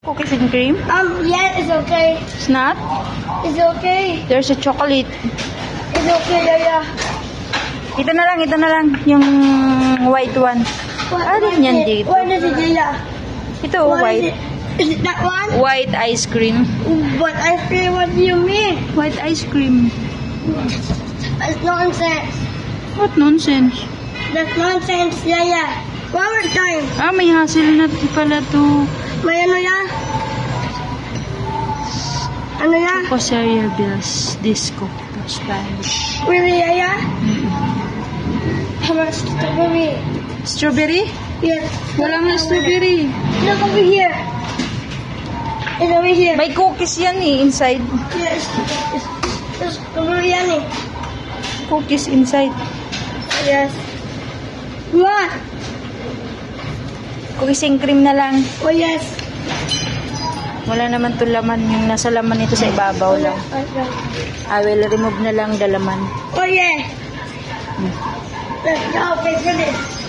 Cookies and cream? Yeah, it's okay. It's not? It's okay. There's a chocolate. It's okay, Yaya. Ito na lang. Yung white one. Ano yan dito? What is it, Yaya? Ito, What white. Is it that one? White ice cream. But I feel what do you mean? White ice cream. That's nonsense. What nonsense? That's nonsense, Yaya. One more time. May hazelnut pala to. May ano yan? Ano yan? Choco cereal bills. Disco. Spanish. Really, Yaya? How about strawberry? Strawberry? Yes. Walang strawberry. Look over here. It's over here. May cookies yan inside. Yes. It's strawberry yan Cookies inside. Yes. What? Cookies and cream na lang. Oh, yes. Wala naman to laman. Yung nasa laman nito sa ibabaw lang. Okay. I will remove na lang the laman. Oh, yeah. Let's go. Pay for this.